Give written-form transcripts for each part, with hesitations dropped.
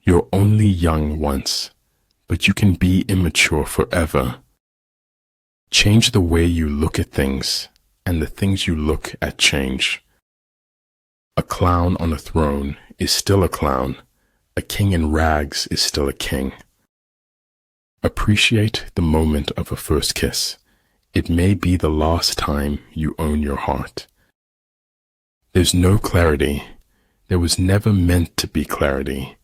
You're only young once, but you can be immature forever. Change the way you look at things, and the things you look at change. A clown on a throne is still a clown. A king in rags is still a king. Appreciate the moment of a first kiss. It may be the last time you own your heart. There's no clarity. There was never meant to be clarity.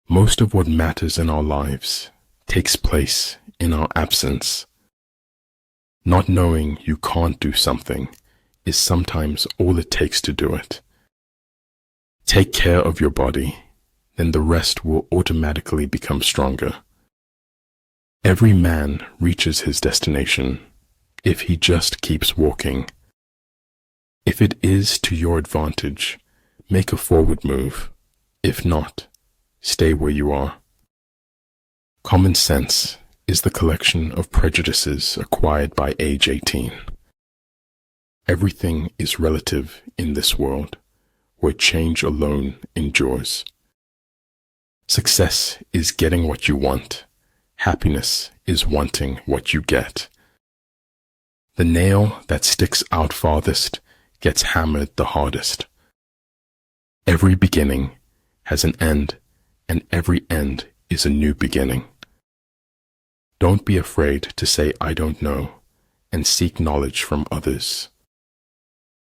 Most of what matters in our lives takes place in our absence. Not knowing you can't do something is sometimes all it takes to do it. Take care of your body, then the rest will automatically become stronger. Every man reaches his destination if he just keeps walking. If it is to your advantage, make a forward move. If not, stay where you are. Common sense is the collection of prejudices acquired by age 18. Everything is relative in this world, where change alone endures. Success is getting what you want. Happiness is wanting what you get. The nail that sticks out farthest gets hammered the hardest. Every beginning has an end, and every end is a new beginning. Don't be afraid to say I don't know, and seek knowledge from others.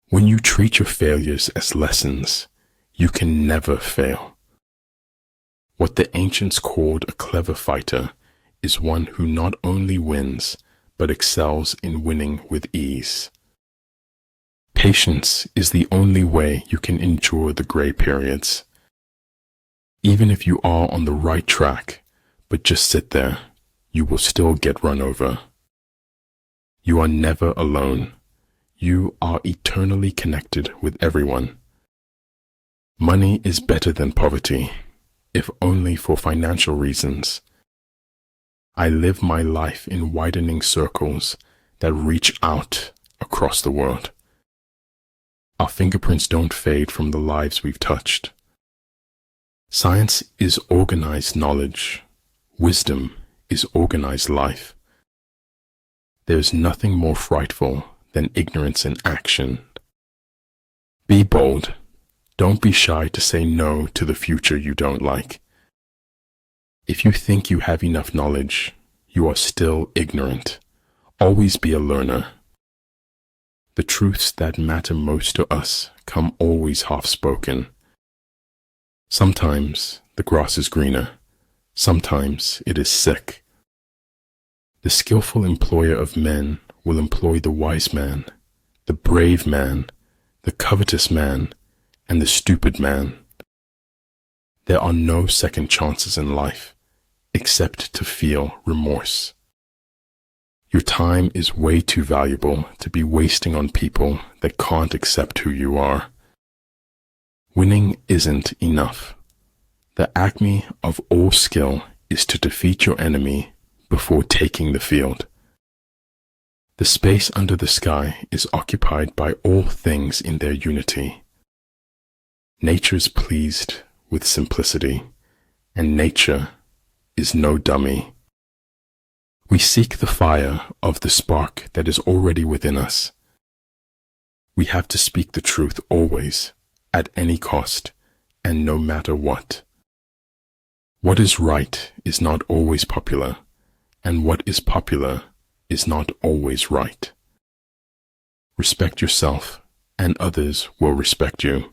When you treat your failures as lessons, you can never fail. What the ancients called a clever fighter is one who not only wins, but excels in winning with ease. Patience is the only way you can endure the gray periods. Even if you are on the right track, but just sit there, you will still get run over. You are never alone. You are eternally connected with everyone. Money is better than poverty, if only for financial reasons. I live my life in widening circles that reach out across the world. Our fingerprints don't fade from the lives we've touched. Science is organized knowledge. Wisdom is organized life. There's nothing more frightful than ignorance in action. Be bold. Don't be shy to say no to the future you don't like. If you think you have enough knowledge, you are still ignorant. Always be a learner. The truths that matter most to us come always half-spoken. Sometimes the grass is greener. Sometimes it is sick. The skillful employer of men will employ the wise man, the brave man, the covetous man, and the stupid man. There are no second chances in life, except to feel remorse. Your time is way too valuable to be wasting on people that can't accept who you are. Winning isn't enough. The acme of all skill is to defeat your enemy before taking the field. The space under the sky is occupied by all things in their unity. Nature is pleased with simplicity, and nature is no dummy. We seek the fire of the spark that is already within us. We have to speak the truth always, at any cost, and no matter what. What is right is not always popular, and what is popular is not always right. Respect yourself, and others will respect you.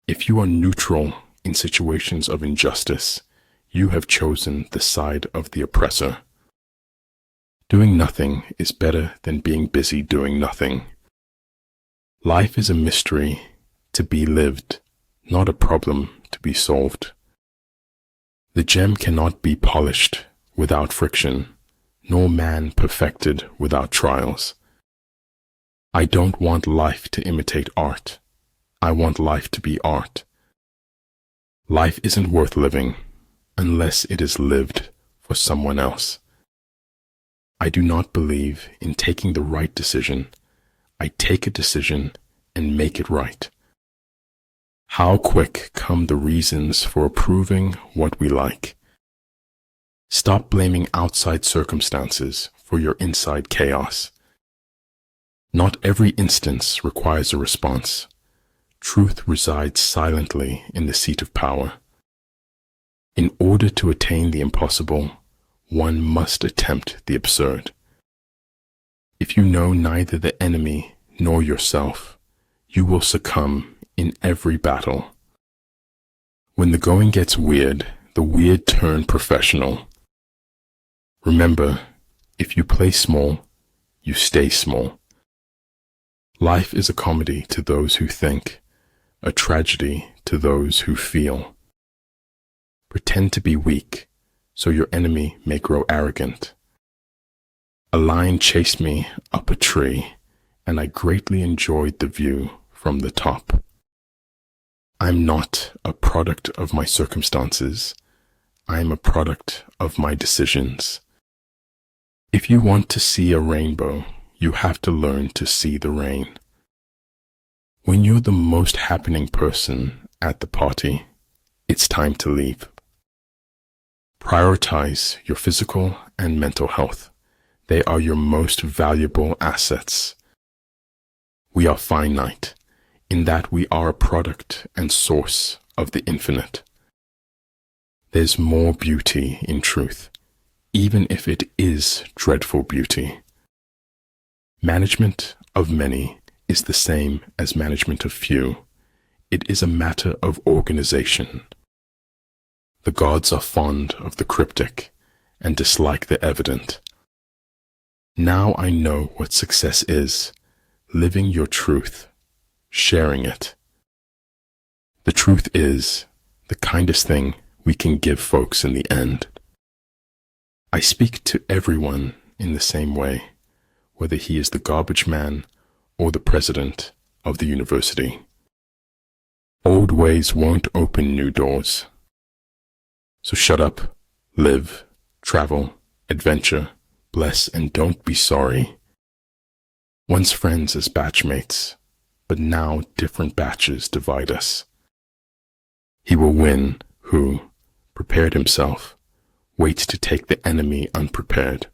If you are neutral in situations of injustice, you have chosen the side of the oppressor. Doing nothing is better than being busy doing nothing. Life is a mystery to be lived, not a problem to be solved. The gem cannot be polished without friction, nor man perfected without trials. I don't want life to imitate art. I want life to be art. Life isn't worth living unless it is lived for someone else. I do not believe in taking the right decision. I take a decision and make it right. How quick come the reasons for approving what we like. Stop blaming outside circumstances for your inside chaos. Not every instance requires a response. Truth resides silently in the seat of power. In order to attain the impossible, one must attempt the absurd. If you know neither the enemy nor yourself, you will succumb in every battle. When the going gets weird, the weird turn professional. Remember, if you play small, you stay small. Life is a comedy to those who think, a tragedy to those who feel. Pretend to be weak, so your enemy may grow arrogant. A lion chased me up a tree, and I greatly enjoyed the view from the top. I'm not a product of my circumstances. I'm a product of my decisions. If you want to see a rainbow, you have to learn to see the rain. When you're the most happening person at the party, it's time to leave. Prioritize your physical and mental health. They are your most valuable assets. We are finite, in that we are a product and source of the infinite. There's more beauty in truth, even if it is dreadful beauty. Management of many is the same as management of few. It is a matter of organization. The gods are fond of the cryptic and dislike the evident. Now I know what success is, living your truth, sharing it. The truth is the kindest thing we can give folks in the end. I speak to everyone in the same way, whether he is the garbage man or the president of the university. Old ways won't open new doors. So shut up, live, travel, adventure, bless, and don't be sorry. Once friends as batchmates, but now different batches divide us. He will win who, prepared himself, waits to take the enemy unprepared.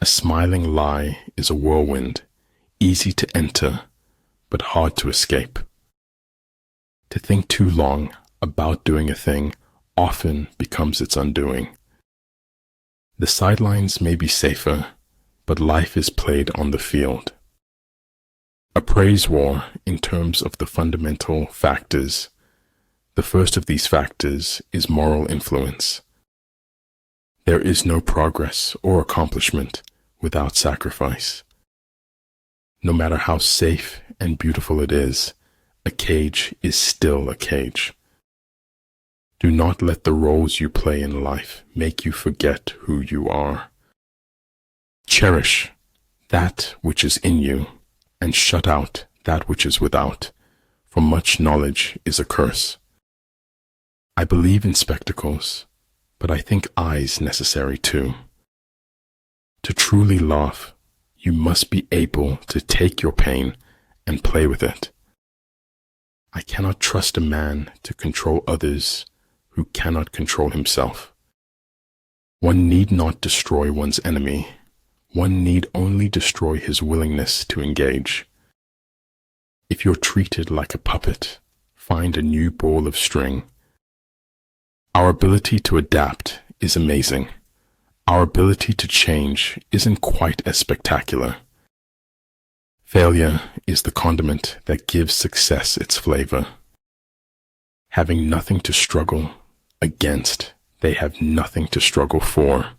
A smiling lie is a whirlwind, easy to enter, but hard to escape. To think too long about doing a thing often becomes its undoing. The sidelines may be safer, but life is played on the field. A praise war in terms of the fundamental factors. The first of these factors is moral influence. There is no progress or accomplishment without sacrifice. No matter how safe and beautiful it is, a cage is still a cage. Do not let the roles you play in life make you forget who you are. Cherish that which is in you, and shut out that which is without, for much knowledge is a curse. I believe in spectacles, but I think eyes necessary too. To truly laugh, you must be able to take your pain and play with it. I cannot trust a man to control others who cannot control himself. One need not destroy one's enemy. One need only destroy his willingness to engage. If you're treated like a puppet, find a new ball of string. Our ability to adapt is amazing. Our ability to change isn't quite as spectacular. Failure is the condiment that gives success its flavor. Having nothing to struggle against, they have nothing to struggle for.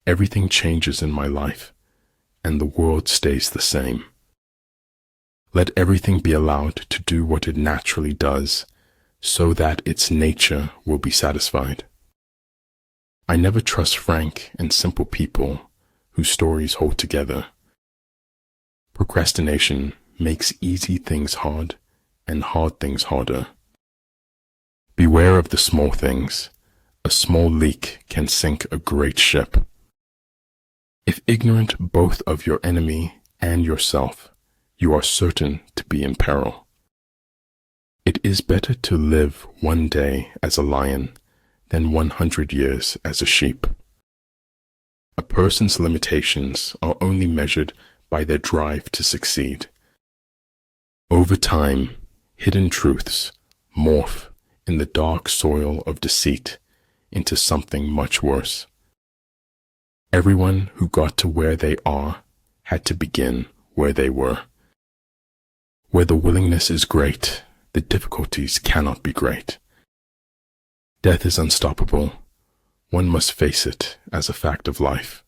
Everything changes in my life, and the world stays the same. Let everything be allowed to do what it naturally does, so that its nature will be satisfied. I never trust frank and simple people whose stories hold together. Procrastination makes easy things hard and hard things harder. Beware of the small things. A small leak can sink a great ship. If ignorant both of your enemy and yourself, you are certain to be in peril. It is better to live one day as a lion than 100 years as a sheep. A person's limitations are only measured by their drive to succeed. Over time, hidden truths morph in the dark soil of deceit into something much worse. Everyone who got to where they are had to begin where they were. Where the willingness is great, the difficulties cannot be great. Death is unstoppable. One must face it as a fact of life.